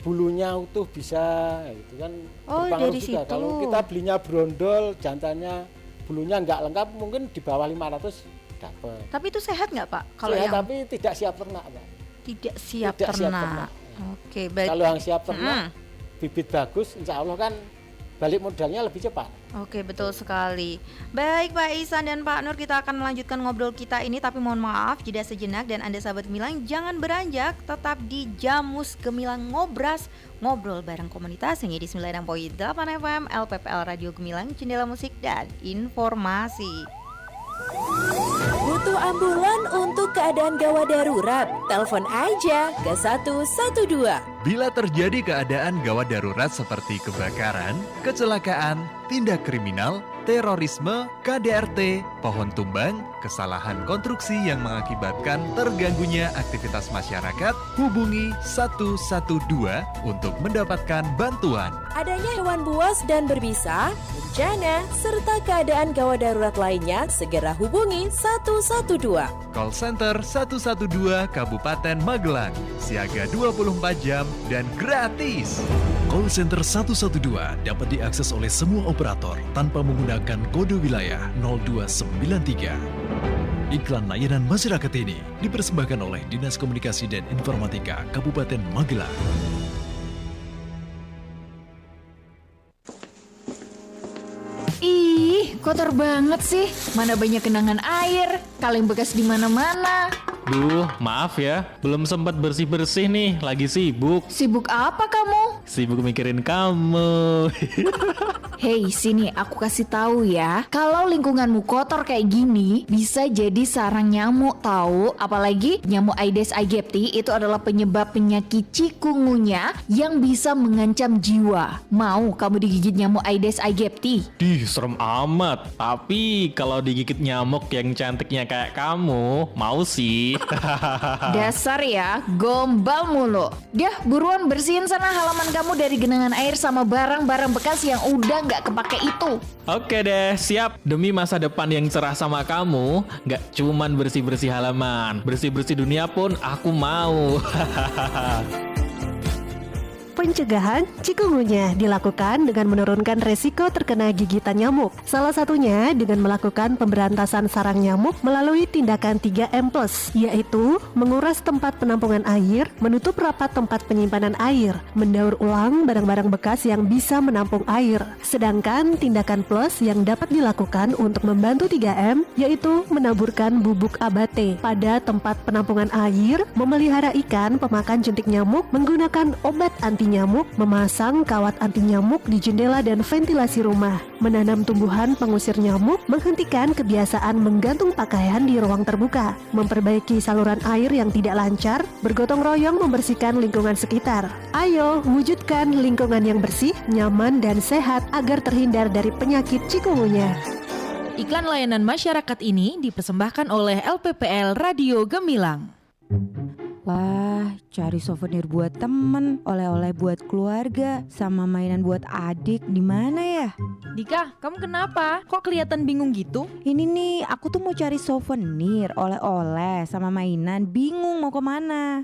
bulunya utuh bisa, itu kan berpengaruh juga. Situ. Kalau kita belinya brondol, jantannya bulunya enggak lengkap, mungkin di bawah 500 dapat. Tapi itu sehat nggak Pak? Kalau sehat, tapi tidak siap ternak, Pak. Tidak siap ternak. Oke, baik. Kalau yang siap ternak, bibit bagus, insya Allah kan balik modalnya lebih cepat. Oke, betul sekali. Baik Pak Ihsan dan Pak Nur, kita akan melanjutkan ngobrol kita ini, tapi mohon maaf jeda sejenak. Dan Anda sahabat Gemilang jangan beranjak, tetap di Jamus Gemilang Ngobras, ngobrol bareng komunitas yang di 96.8 FM LPPL Radio Gemilang, jendela musik dan informasi. Butuh ambulan untuk keadaan gawat darurat? Telepon aja ke 112. Bila terjadi keadaan gawat darurat seperti kebakaran, kecelakaan, tindak kriminal, terorisme, KDRT, pohon tumbang, kesalahan konstruksi yang mengakibatkan terganggunya aktivitas masyarakat, hubungi 112 untuk mendapatkan bantuan. Adanya hewan buas dan berbisa, bencana, serta keadaan gawat darurat lainnya, segera hubungi 112. Call Center 112 Kabupaten Magelang, siaga 24 jam dan gratis. Call Center 112 dapat diakses oleh semua operator tanpa menggunakan kode wilayah 0293. Iklan layanan masyarakat ini dipersembahkan oleh Dinas Komunikasi dan Informatika Kabupaten Magelang. Ih, kotor banget sih. Mana banyak genangan air, kaleng bekas di mana-mana. Duh, maaf ya, belum sempat bersih-bersih nih, lagi sibuk. Sibuk apa kamu? Sibuk mikirin kamu. Hei, sini aku kasih tahu ya. Kalau lingkunganmu kotor kayak gini, bisa jadi sarang nyamuk tahu. Apalagi nyamuk Aedes aegypti itu adalah penyebab penyakit cikungunya yang bisa mengancam jiwa. Mau kamu digigit nyamuk Aedes aegypti? Serem amat. Tapi kalau digigit nyamuk yang cantiknya kayak kamu, mau sih. Dasar ya, gombal mulu. Dah, buruan bersihin sana halaman kamu dari genangan air sama barang-barang bekas yang udah nggak kepake itu. Oke deh, siap. Demi masa depan yang cerah sama kamu, nggak cuman bersih-bersih halaman, bersih-bersih dunia pun aku mau. Pencegahan cikungunya dilakukan dengan menurunkan resiko terkena gigitan nyamuk. Salah satunya dengan melakukan pemberantasan sarang nyamuk melalui tindakan 3M+, yaitu menguras tempat penampungan air, menutup rapat tempat penyimpanan air, mendaur ulang barang-barang bekas yang bisa menampung air. Sedangkan tindakan plus yang dapat dilakukan untuk membantu 3M yaitu menaburkan bubuk abate pada tempat penampungan air, memelihara ikan pemakan jentik nyamuk menggunakan obat anti nyamuk, memasang kawat anti nyamuk di jendela dan ventilasi rumah, menanam tumbuhan pengusir nyamuk, menghentikan kebiasaan menggantung pakaian di ruang terbuka, memperbaiki saluran air yang tidak lancar, bergotong royong membersihkan lingkungan sekitar. Ayo, wujudkan lingkungan yang bersih, nyaman, dan sehat agar terhindar dari penyakit cikungunya. Iklan layanan masyarakat ini dipersembahkan oleh LPPL Radio Gemilang. Wah, cari souvenir buat temen, oleh-oleh buat keluarga, sama mainan buat adik, di mana ya? Dika, kamu kenapa? Kok kelihatan bingung gitu? Ini nih, aku tuh mau cari souvenir, oleh-oleh, sama mainan, bingung mau kemana.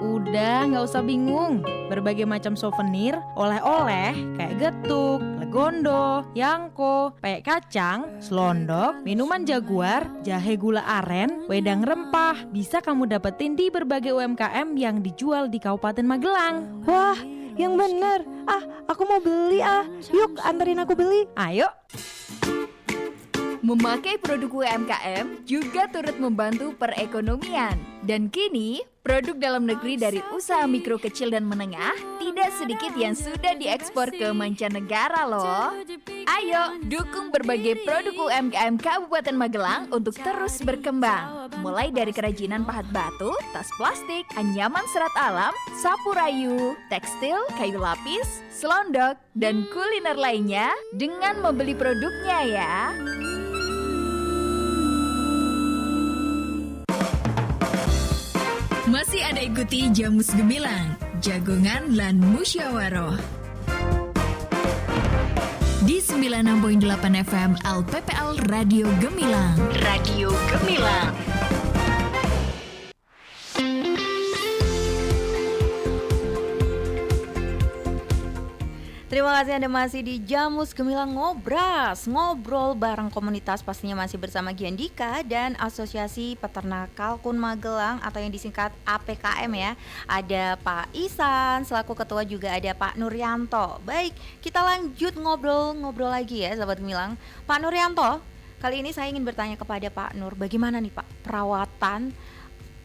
Udah, nggak usah bingung. Berbagai macam souvenir, oleh-oleh kayak getuk, legondo, yangko, peyek kacang, selondok, minuman jaguar, jahe gula aren, wedang rempah bisa kamu dapetin di berbagai UMKM yang dijual di Kabupaten Magelang. Wah, yang bener. Aku mau beli Yuk, anterin aku beli. Ayo. Memakai produk UMKM juga turut membantu perekonomian. Dan kini, produk dalam negeri dari usaha mikro kecil dan menengah tidak sedikit yang sudah diekspor ke mancanegara loh. Ayo, dukung berbagai produk UMKM Kabupaten Magelang untuk terus berkembang. Mulai dari kerajinan pahat batu, tas plastik, anyaman serat alam, sapu rayu, tekstil, kayu lapis, selondok, dan kuliner lainnya dengan membeli produknya ya. Masih ada ikuti Jamus Gemilang, Jagongan lan Musyawaroh. Di 96.8 FM LPPL Radio Gemilang. Radio Gemilang. Terima kasih Anda masih di Jamus Gemilang Ngobras, ngobrol bareng komunitas, pastinya masih bersama Giandika dan Asosiasi Peternak Kalkun Magelang atau yang disingkat APKM ya. Ada Pak Isan selaku ketua, juga ada Pak Nuryanto. Baik, kita lanjut ngobrol lagi ya sahabat Gemilang. Pak Nuryanto, kali ini saya ingin bertanya kepada Pak Nur, bagaimana nih Pak perawatan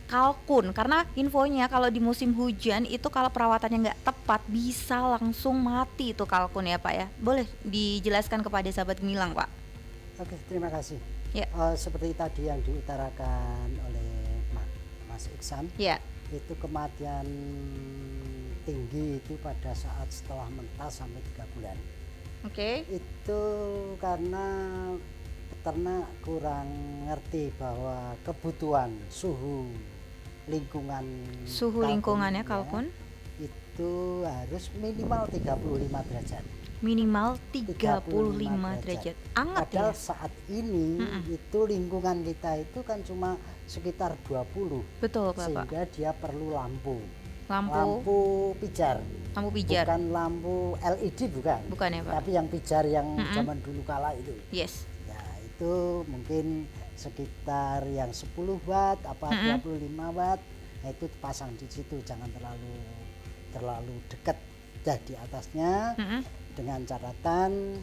kalkun, karena infonya kalau di musim hujan itu kalau perawatannya nggak tepat bisa langsung mati itu kalkun ya Pak ya. Boleh dijelaskan kepada sahabat Gemilang Pak? Oke, terima kasih. Ya. Seperti tadi yang diutarakan oleh Mas Iksan, ya, itu kematian tinggi itu pada saat setelah mentas sampai 3 bulan. Oke. Itu karena peternak kurang ngerti bahwa kebutuhan suhu lingkungannya kalkun itu harus minimal 35 derajat. Minimal 35 derajat. Anget Padahal ya? saat ini itu lingkungan kita itu kan cuma sekitar 20. Betul Bapak. Sehingga dia perlu lampu pijar. Lampu pijar. Bukan lampu LED, bukan ya Pak. Tapi yang pijar yang zaman dulu kala itu. Yes. Ya, itu mungkin sekitar yang 10 watt 25 watt. Nah, itu pasang di situ, jangan terlalu dekat. Di atasnya dengan catatan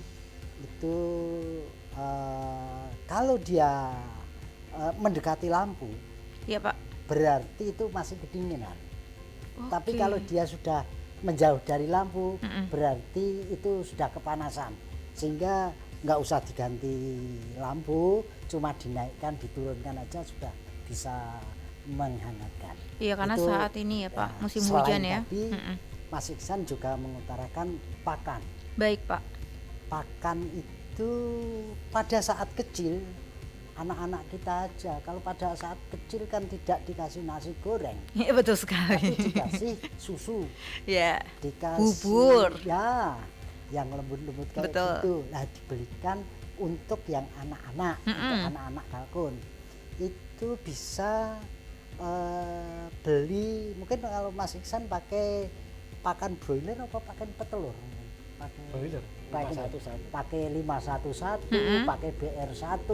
itu kalau dia mendekati lampu, ya Pak, berarti itu masih kedinginan. Tapi kalau dia sudah menjauh dari lampu, berarti itu sudah kepanasan, sehingga nggak usah diganti lampu, cuma dinaikkan, diturunkan aja sudah bisa menghangatkan. Iya, karena itu, saat ini ya Pak, musim hujan ya. Tapi Mas Iksan juga mengutarakan pakan. Baik Pak. Pakan itu pada saat kecil, anak-anak kita aja, kalau pada saat kecil kan tidak dikasih nasi goreng. Iya betul sekali. Tapi dikasih susu. Ya. Dikasih bubur. Ya, yang lembut-lembut kayak gitu. Nah, dibelikan untuk yang anak-anak, untuk anak-anak kalkun. Itu bisa beli, mungkin kalau Mas Iksan pakai pakan broiler apa pakan petelur? Pakai broiler. Pakai 511, pakai BR1,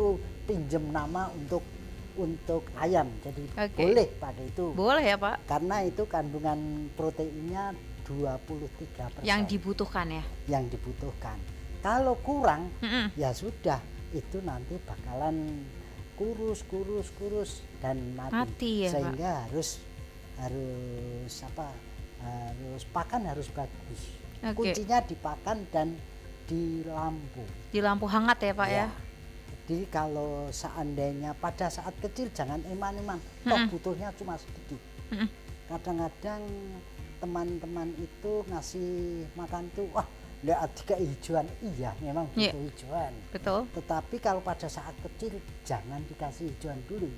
pinjem nama untuk ayam. Jadi boleh pakai itu. Boleh ya, Pak? Karena itu kandungan proteinnya 23%. Yang dibutuhkan ya? Yang dibutuhkan. Kalau kurang, ya sudah, itu nanti bakalan kurus dan mati ya, sehingga Pak? harus pakan harus bagus. Kuncinya di pakan dan di lampu. Di lampu hangat ya, Pak ya? Jadi kalau seandainya pada saat kecil jangan eman-eman, toh butuhnya cuma sedikit. Kadang-kadang teman-teman itu ngasih makan tuh, wah lihat hijauan, iya memang butuh hijauan. Betul. Tetapi kalau pada saat kecil jangan dikasih hijauan dulu.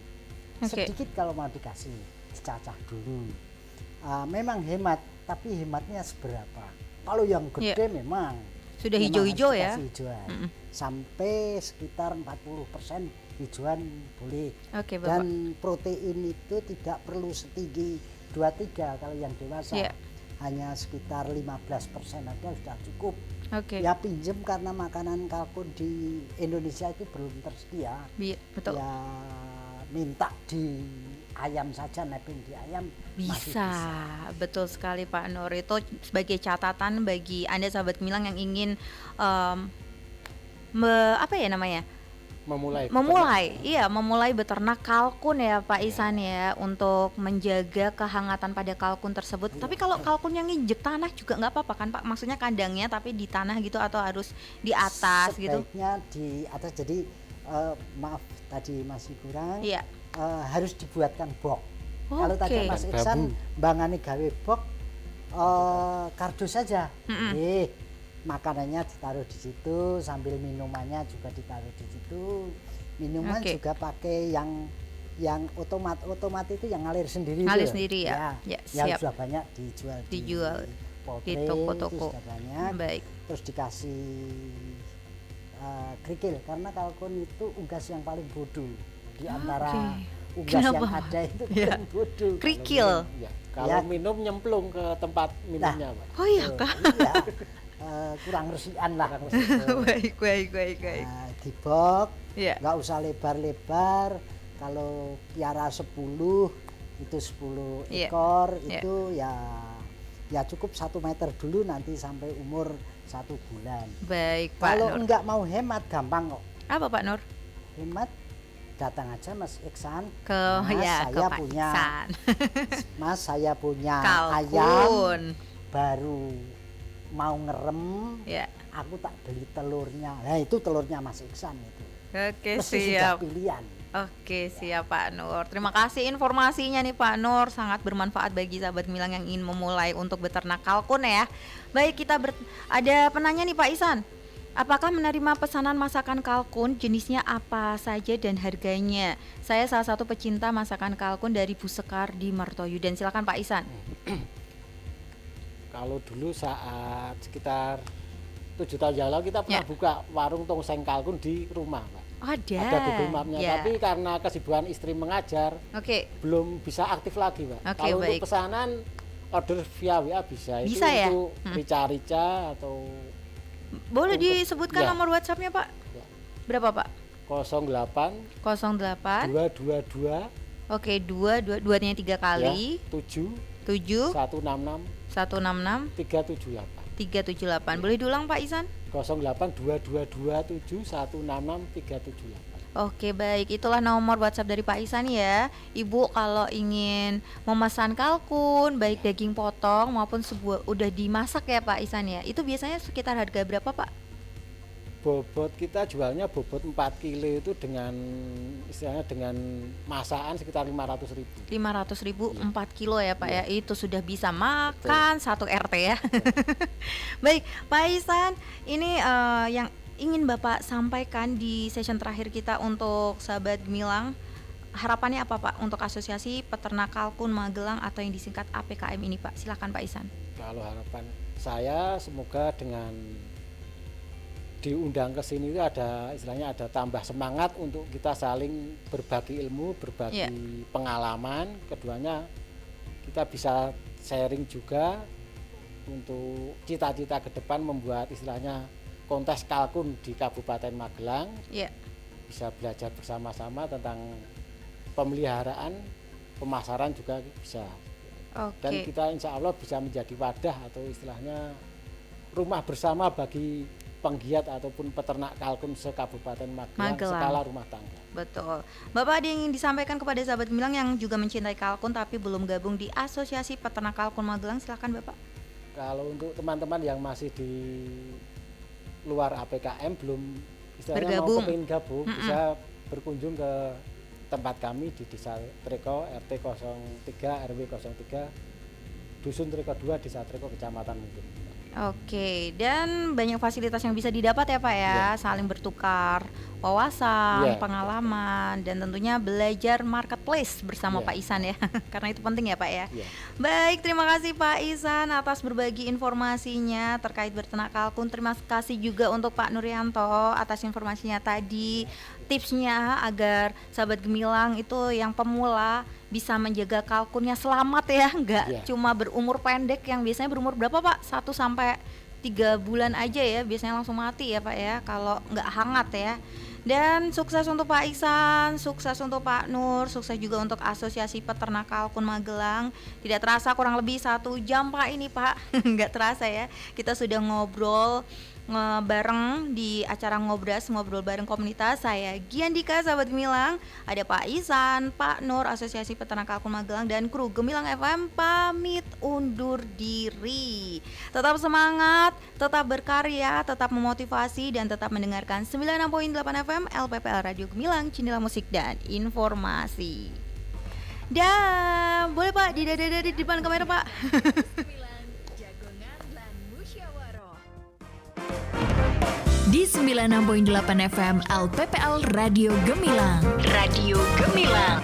Sedikit kalau mau dikasih, dicacah dulu. Memang hemat, tapi hematnya seberapa? Kalau yang gede memang sudah hijau-hijau ya. Hijauan. Sampai sekitar 40% hijauan boleh. Dan protein itu tidak perlu setinggi 23 kalau yang dewasa. Hanya sekitar 15% aja sudah cukup. Ya pinjem karena makanan kalkun di Indonesia itu belum tersedia. Betul. Ya minta di ayam saja, nebeng di ayam bisa. Betul sekali Pak Nur. Itu sebagai catatan bagi Anda sahabat Gemilang yang ingin memulai beternak kalkun ya Pak Isan ya, untuk menjaga kehangatan pada kalkun tersebut. Tapi kalau kalkunnya nginjek tanah juga nggak apa-apa kan Pak? Maksudnya kandangnya tapi di tanah gitu atau harus di atas gitu? Sebaiknya di atas. Jadi maaf tadi masih kurang. Harus dibuatkan box. Kalau tadi Mas Iksan bangane gawe box, kardus saja. Makanannya ditaruh di situ, sambil minumannya juga ditaruh di situ. Minuman juga pakai yang otomat itu yang ngalir sendiri. Ngalir sendiri ya. Yang sudah banyak dijual di toko-toko. Baik. Terus dikasih kerikil, karena kalkun itu unggas yang paling bodoh di antara unggas yang ada itu paling bodoh. Kerikil. Kalau minum nyemplung ke tempat minumnya, Pak. Oh iya kah? Kurang resian lah. Baik. Di box, nggak usah lebar-lebar. Kalau piara 10 itu 10 ekor itu ya cukup 1 meter dulu nanti sampai umur 1 bulan. Baik Pak Kalau Nur. enggak mau hemat gampang kok. Apa Pak Nur? Hemat datang aja Mas Iksan. Mas saya punya ayam baru mau ngerem, aku tak beli telurnya. Nah itu telurnya Mas Iksan itu. Siap. Pilihan. Siap Pak Nur. Terima kasih informasinya nih Pak Nur, sangat bermanfaat bagi sahabat Gemilang yang ingin memulai untuk beternak kalkun ya. Baik, ada penanya nih Pak Isan. Apakah menerima pesanan masakan kalkun, jenisnya apa saja dan harganya? Saya salah satu pecinta masakan kalkun dari Bu Sekar di Martoyu. Dan silakan Pak Isan. Kalau dulu saat sekitar 7 tahun yang lalu kita pernah buka warung tongseng kalkun di rumah, Pak. Ada Google Map-nya, tapi karena kesibukan istri mengajar, belum bisa aktif lagi, Pak. Kalau untuk pesanan order via WA bisa itu ya? Untuk rica-rica atau boleh disebutkan nomor WhatsApp-nya, Pak? Berapa, Pak? 08 222 2nya 3 kali 7 166 378. Boleh diulang Pak Isan? 082227166378. Oke, baik, itulah nomor WhatsApp dari Pak Isan ya. Ibu kalau ingin memesan kalkun baik daging potong maupun udah dimasak ya Pak Isan ya, itu biasanya sekitar harga berapa Pak? Bobot kita jualnya bobot 4 kilo itu dengan istilahnya dengan masakan sekitar 500.000. 500.000 4 kilo ya Pak ya. Itu sudah bisa makan satu RT ya. Baik Pak Isan, ini yang ingin Bapak sampaikan di session terakhir kita untuk sahabat Gemilang. Harapannya apa Pak untuk Asosiasi Peternak Kalkun Magelang atau yang disingkat APKM ini Pak? Silakan Pak Isan. Kalau harapan saya semoga dengan diundang ke sini itu ada istilahnya ada tambah semangat untuk kita saling berbagi ilmu, berbagi pengalaman. Keduanya kita bisa sharing juga untuk cita-cita ke depan membuat istilahnya kontes kalkun di Kabupaten Magelang. Bisa belajar bersama-sama tentang pemeliharaan, pemasaran juga bisa. Dan kita insya Allah bisa menjadi wadah atau istilahnya rumah bersama bagi penggiat ataupun peternak kalkun se-Kabupaten Magelang skala rumah tangga. Betul. Bapak ada yang ingin disampaikan kepada sahabat Gemilang yang juga mencintai kalkun tapi belum gabung di Asosiasi Peternak Kalkun Magelang, silakan Bapak. Kalau untuk teman-teman yang masih di luar APKM belum istilahnya mau kepingin gabung, bisa berkunjung ke tempat kami di Desa Treko RT 03 RW 03 Dusun Treko 2 Desa Treko Kecamatan Mungkin. Oke, dan banyak fasilitas yang bisa didapat ya Pak ya, saling bertukar wawasan, pengalaman, dan tentunya belajar marketplace bersama Pak Ihsan ya, karena itu penting ya Pak ya. Baik, terima kasih Pak Ihsan atas berbagi informasinya terkait berternak kalkun. Terima kasih juga untuk Pak Nuryanto atas informasinya tadi, tipsnya agar sahabat Gemilang itu yang pemula bisa menjaga kalkunnya selamat ya, nggak cuma berumur pendek yang biasanya berumur berapa Pak? 1 sampai 3 bulan aja ya, biasanya langsung mati ya Pak ya kalau nggak hangat ya. Dan sukses untuk Pak Ihsan, sukses untuk Pak Nur, sukses juga untuk Asosiasi Peternak Kalkun Magelang. Tidak terasa kurang lebih 1 jam Pak ini Pak, nggak terasa ya. Kita sudah ngobrol bareng di acara Ngobras, ngobrol bareng komunitas. Saya Giandika, sahabat Gemilang, ada Pak Ihsan, Pak Nur, Asosiasi Peternak Kalkun Magelang, dan kru Gemilang FM pamit undur diri. Tetap semangat, tetap berkarya, tetap memotivasi, dan tetap mendengarkan 96.8 FM LPPL Radio Gemilang, Jendela Musik dan Informasi. Dan boleh Pak di depan kamera Pak. Di 96.8 FM LPPL Radio Gemilang. Radio Gemilang.